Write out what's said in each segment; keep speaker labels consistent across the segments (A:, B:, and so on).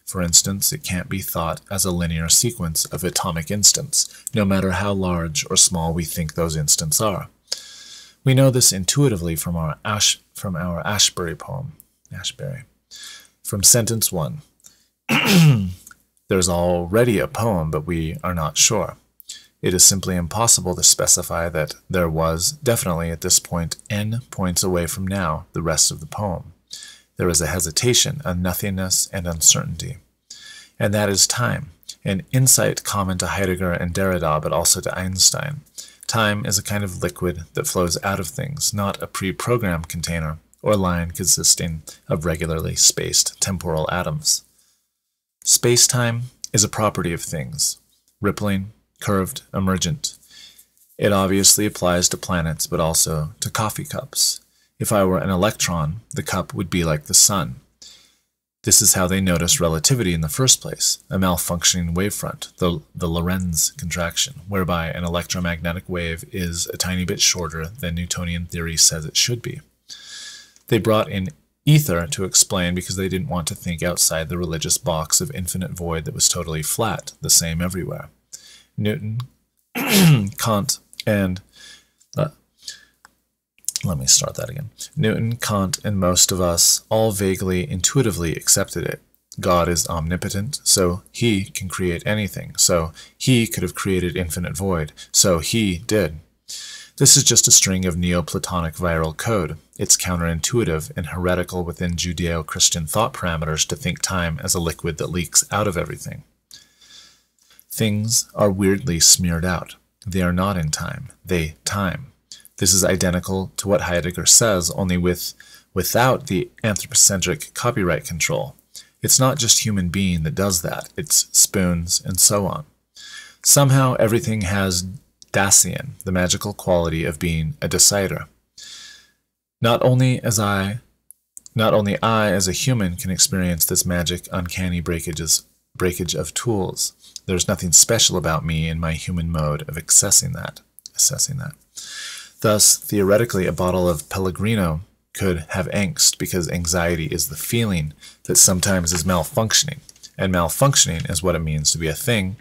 A: For instance, it can't be thought as a linear sequence of atomic instants, no matter how large or small we think those instants are. We know this intuitively from our Ashbery poem. From sentence 1. There's already a poem, but we are not sure. It is simply impossible to specify that there was, definitely at this point, n points away from now, the rest of the poem. There is a hesitation, a nothingness, and uncertainty. And that is time, an insight common to Heidegger and Derrida, but also to Einstein. Time is a kind of liquid that flows out of things, not a pre-programmed container or line consisting of regularly spaced temporal atoms. Space-time is a property of things, rippling, curved, emergent. It obviously applies to planets, but also to coffee cups. If I were an electron, the cup would be like the sun. This is how they noticed relativity in the first place, a malfunctioning wavefront, the Lorentz contraction, whereby an electromagnetic wave is a tiny bit shorter than Newtonian theory says it should be. They brought in ether to explain because they didn't want to think outside the religious box of infinite void that was totally flat, the same everywhere. Newton, Kant, and Newton, Kant, and most of us all vaguely, intuitively accepted it. God is omnipotent, so he can create anything. So he could have created infinite void. So he did. This is just a string of Neoplatonic viral code. It's counterintuitive and heretical within Judeo-Christian thought parameters to think time as a liquid that leaks out of everything. Things are weirdly smeared out. They are not in time. They time. This is identical to what Heidegger says, only without the anthropocentric copyright control. It's not just human being that does that. It's spoons and so on. Somehow everything has Dasein, the magical quality of being a decider. Not only I as a human can experience this magic, uncanny breakage of tools. There's nothing special about me in my human mode of assessing that. Thus, theoretically, a bottle of Pellegrino could have angst because anxiety is the feeling that sometimes is malfunctioning, and malfunctioning is what it means to be a thing,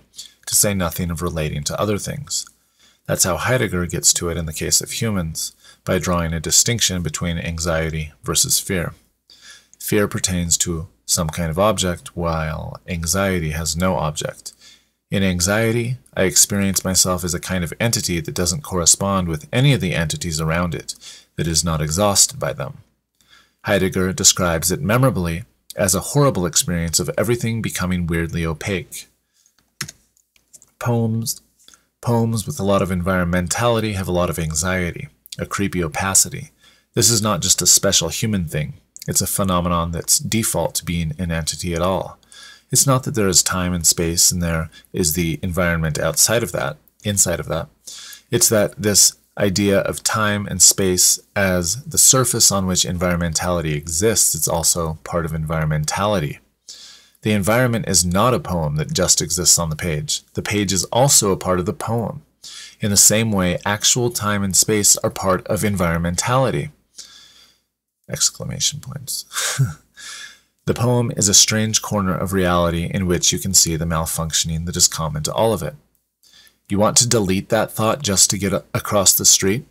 A: to say nothing of relating to other things. That's how Heidegger gets to it in the case of humans, by drawing a distinction between anxiety versus fear. Fear pertains to some kind of object, while anxiety has no object. In anxiety, I experience myself as a kind of entity that doesn't correspond with any of the entities around it, that is not exhausted by them. Heidegger describes it memorably as a horrible experience of everything becoming weirdly opaque. Poems with a lot of environmentality have a lot of anxiety, a creepy opacity. This is not just a special human thing. It's a phenomenon that's default to being an entity at all. It's not that there is time and space and there is the environment inside of that. It's that this idea of time and space as the surface on which environmentality exists, it's also part of environmentality. The environment is not a poem that just exists on the page. The page is also a part of the poem. In the same way, actual time and space are part of environmentality. Exclamation points. The poem is a strange corner of reality in which you can see the malfunctioning that is common to all of it. You want to delete that thought just to get across the street?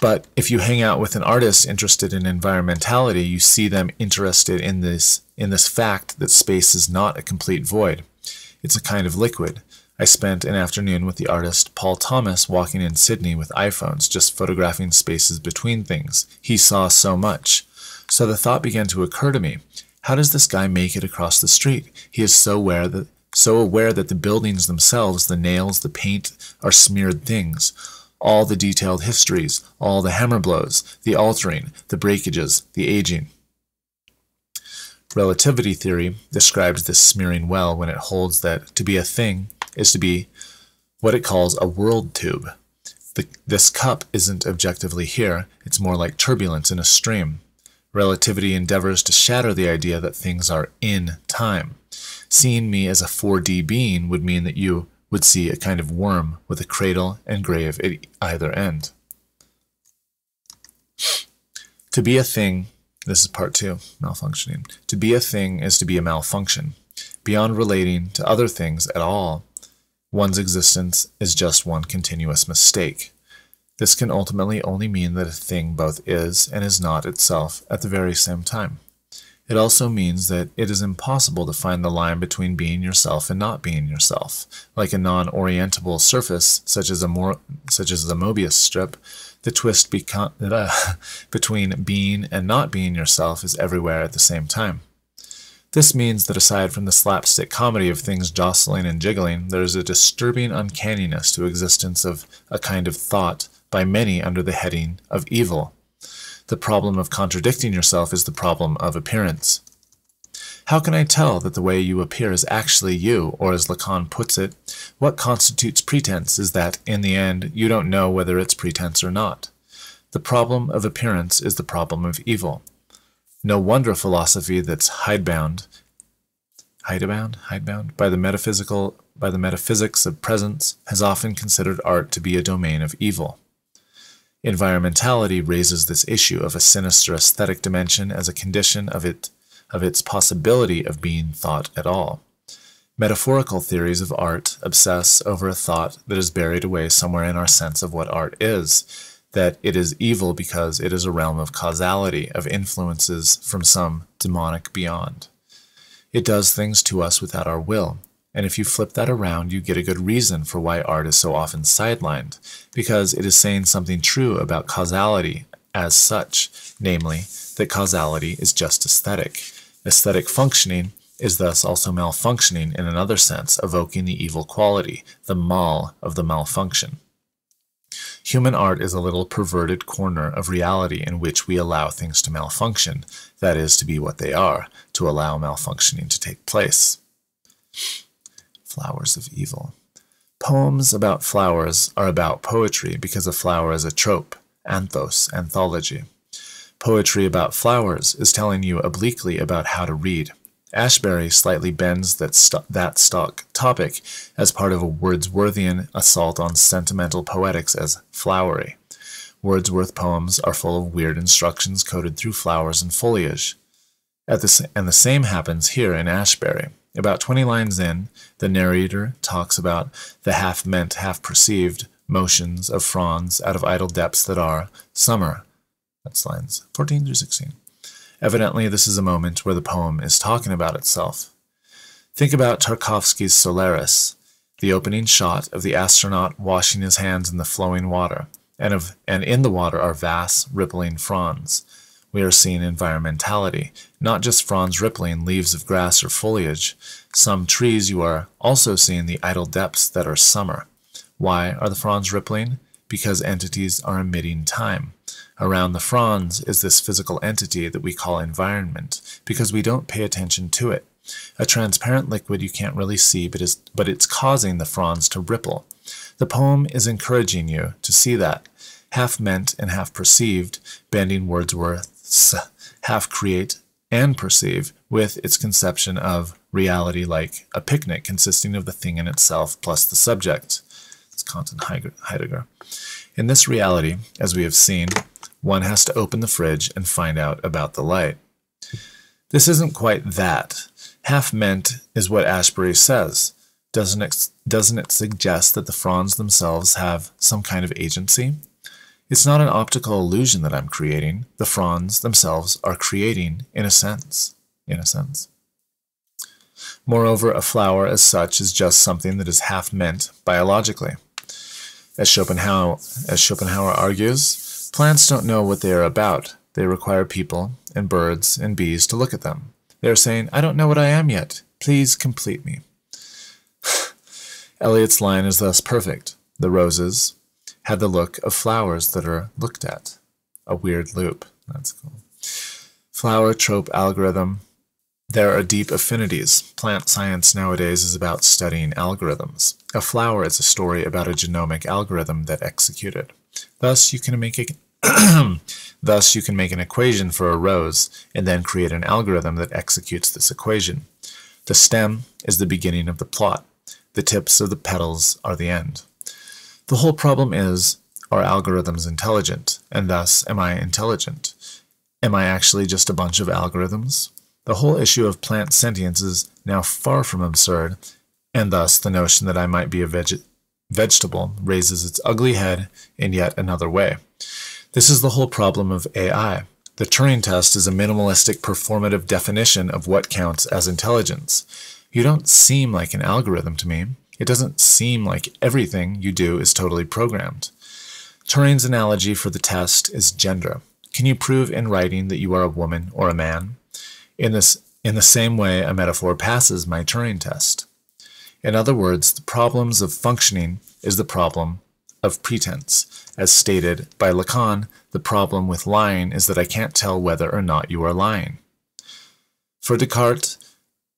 A: But if you hang out with an artist interested in environmentality, you see them interested in this fact that space is not a complete void. It's a kind of liquid. I spent an afternoon with the artist Paul Thomas walking in Sydney with iPhones, just photographing spaces between things. He saw so much. So the thought began to occur to me, how does this guy make it across the street? He is so aware that the buildings themselves, the nails, the paint, are smeared things. All the detailed histories, all the hammer blows, the altering, the breakages, the aging. Relativity theory describes this smearing well when it holds that to be a thing is to be what it calls a world tube. This cup isn't objectively here, it's more like turbulence in a stream. Relativity endeavors to shatter the idea that things are in time. Seeing me as a 4D being would mean that you would see a kind of worm with a cradle and grave at either end. To be a thing This is part 2, malfunctioning. To be a thing is to be a malfunction. Beyond relating to other things at all, one's existence is just one continuous mistake. This can ultimately only mean that a thing both is and is not itself at the very same time. It also means that it is impossible to find the line between being yourself and not being yourself. Like a non-orientable surface, such as the Mobius strip, the twist between being and not being yourself is everywhere at the same time. This means that aside from the slapstick comedy of things jostling and jiggling, there is a disturbing uncanniness to existence of a kind of thought by many under the heading of evil. The problem of contradicting yourself is the problem of appearance. How can I tell that the way you appear is actually you, or as Lacan puts it, what constitutes pretense is that, in the end, you don't know whether it's pretense or not. The problem of appearance is the problem of evil. No wonder philosophy that's hidebound by the metaphysics of presence has often considered art to be a domain of evil. Environmentality raises this issue of a sinister aesthetic dimension as a condition of its possibility of being thought at all. Metaphorical theories of art obsess over a thought that is buried away somewhere in our sense of what art is, that it is evil because it is a realm of causality, of influences from some demonic beyond. It does things to us without our will, and if you flip that around, you get a good reason for why art is so often sidelined, because it is saying something true about causality as such, namely, that causality is just aesthetic. Aesthetic functioning is thus also malfunctioning in another sense, evoking the evil quality, the mal of the malfunction. Human art is a little perverted corner of reality in which we allow things to malfunction, that is, to be what they are, to allow malfunctioning to take place. Flowers of evil. Poems about flowers are about poetry because a flower is a trope, anthos, anthology. Poetry about flowers is telling you obliquely about how to read. Ashbery slightly bends that stock topic as part of a Wordsworthian assault on sentimental poetics as flowery. Wordsworth poems are full of weird instructions coded through flowers and foliage. And the same happens here in Ashbery. About 20 lines in, the narrator talks about the half-meant, half-perceived motions of fronds out of idle depths that are summer. That's lines 14 through 16. Evidently, this is a moment where the poem is talking about itself. Think about Tarkovsky's Solaris, the opening shot of the astronaut washing his hands in the flowing water, and in the water are vast, rippling fronds. We are seeing environmentality, not just fronds rippling leaves of grass or foliage. Some trees you are also seeing the idle depths that are summer. Why are the fronds rippling? Because entities are emitting time. Around the fronds is this physical entity that we call environment, because we don't pay attention to it. A transparent liquid you can't really see, but it's causing the fronds to ripple. The poem is encouraging you to see that. Half meant and half perceived, bending Wordsworth's half create and perceive with its conception of reality like a picnic consisting of the thing in itself plus the subject. It's Kant and Heidegger. In this reality, as we have seen, one has to open the fridge and find out about the light. This isn't quite that. Half meant is what Ashbery says. Doesn't it suggest that the fronds themselves have some kind of agency? It's not an optical illusion that I'm creating. The fronds themselves are creating in a sense. Moreover, a flower as such is just something that is half meant biologically. As Schopenhauer argues, plants don't know what they are about. They require people and birds and bees to look at them. They are saying, I don't know what I am yet. Please complete me. Eliot's line is thus perfect. The roses had the look of flowers that are looked at. A weird loop. That's cool. Flower trope algorithm. There are deep affinities. Plant science nowadays is about studying algorithms. A flower is a story about a genomic algorithm that executed. Thus, you can make an equation for a rose and then create an algorithm that executes this equation. The stem is the beginning of the plot. The tips of the petals are the end. The whole problem is, are algorithms intelligent? And thus, am I intelligent? Am I actually just a bunch of algorithms? The whole issue of plant sentience is now far from absurd, and thus the notion that I might be a vegetable raises its ugly head in yet another way. This is the whole problem of AI. The Turing test is a minimalistic performative definition of what counts as intelligence. You don't seem like an algorithm to me. It doesn't seem like everything you do is totally programmed. Turing's analogy for the test is gender. Can you prove in writing that you are a woman or a man? In the same way, a metaphor passes my Turing test. In other words, the problems of functioning is the problem of pretense. As stated by Lacan, the problem with lying is that I can't tell whether or not you are lying. For Descartes,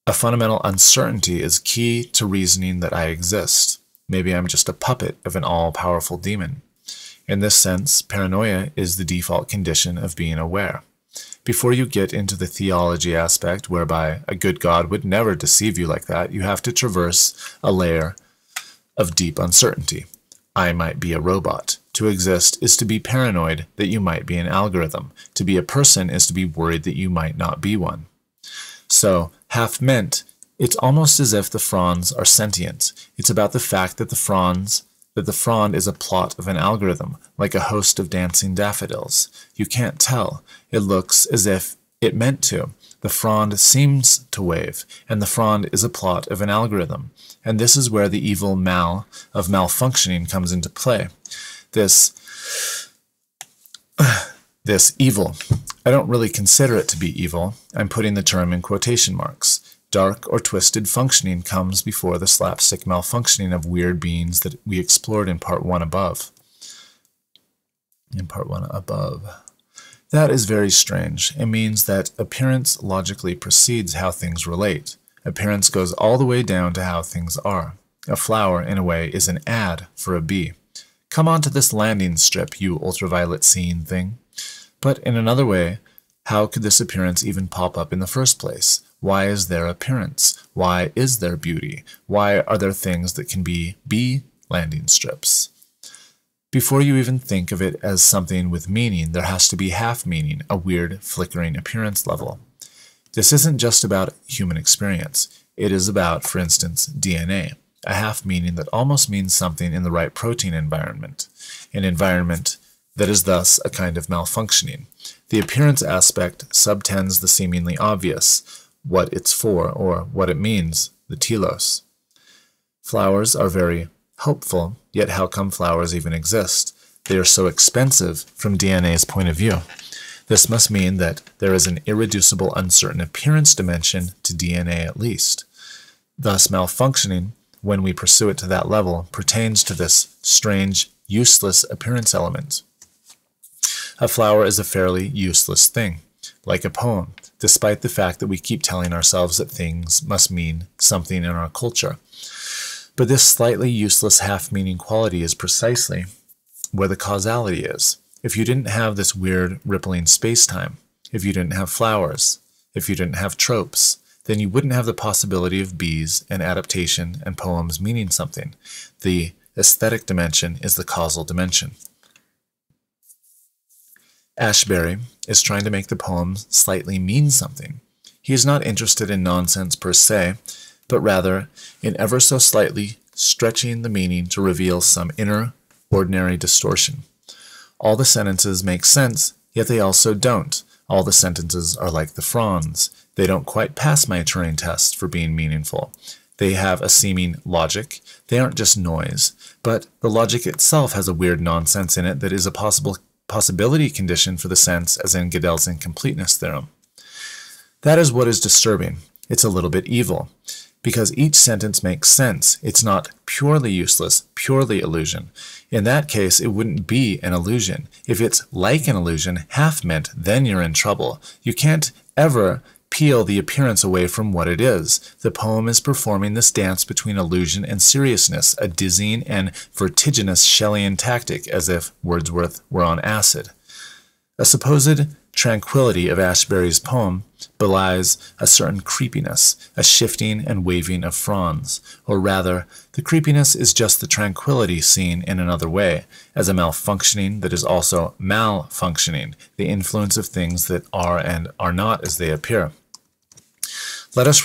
A: a fundamental uncertainty is key to reasoning that I exist. Maybe I'm just a puppet of an all-powerful demon. In this sense, paranoia is the default condition of being aware. Before you get into the theology aspect, whereby a good God would never deceive you like that, you have to traverse a layer of deep uncertainty. I might be a robot. To exist is to be paranoid that you might be an algorithm. To be a person is to be worried that you might not be one. So, half meant, it's almost as if the fronds are sentient. It's about the fact that the frond is a plot of an algorithm, like a host of dancing daffodils. You can't tell. It looks as if it meant to. The frond seems to wave, and the frond is a plot of an algorithm. And this is where the evil of malfunctioning comes into play. This evil. I don't really consider it to be evil. I'm putting the term in quotation marks. Dark or twisted functioning comes before the slapstick malfunctioning of weird beings that we explored in part 1 above. That is very strange. It means that appearance logically precedes how things relate. Appearance goes all the way down to how things are. A flower, in a way, is an ad for a bee. Come onto this landing strip, you ultraviolet seeing thing. But in another way, how could this appearance even pop up in the first place? Why is there appearance? Why is there beauty? Why are there things that can be bee landing strips? Before you even think of it as something with meaning, there has to be half meaning, a weird, flickering appearance level. This isn't just about human experience. It is about, for instance, DNA, a half meaning that almost means something in the right protein environment, an environment that is thus a kind of malfunctioning. The appearance aspect subtends the seemingly obvious, what it's for, or what it means, the telos. Flowers are very helpful, yet how come flowers even exist? They are so expensive from DNA's point of view. This must mean that there is an irreducible, uncertain appearance dimension to DNA at least. Thus, malfunctioning, when we pursue it to that level, pertains to this strange, useless appearance element. A flower is a fairly useless thing, like a poem, despite the fact that we keep telling ourselves that things must mean something in our culture. But this slightly useless half-meaning quality is precisely where the causality is. If you didn't have this weird, rippling space-time, if you didn't have flowers, if you didn't have tropes, then you wouldn't have the possibility of bees and adaptation and poems meaning something. The aesthetic dimension is the causal dimension. Ashbery is trying to make the poem slightly mean something. He is not interested in nonsense per se, but rather in ever so slightly stretching the meaning to reveal some inner, ordinary distortion. All the sentences make sense, yet they also don't. All the sentences are like the fronds. They don't quite pass my Turing test for being meaningful. They have a seeming logic. They aren't just noise, but the logic itself has a weird nonsense in it that is a possibility condition for the sense, as in Gödel's incompleteness theorem. That is what is disturbing. It's a little bit evil, because each sentence makes sense. It's not purely useless, purely illusion. In that case, it wouldn't be an illusion. If it's like an illusion, half meant, then you're in trouble. You can't ever peel the appearance away from what it is. The poem is performing this dance between illusion and seriousness, a dizzying and vertiginous Shelleyan tactic, as if Wordsworth were on acid. A supposed tranquility of Ashbery's poem belies a certain creepiness, a shifting and waving of fronds, or rather, the creepiness is just the tranquility seen in another way, as a malfunctioning that is also malfunctioning, the influence of things that are and are not as they appear. Let us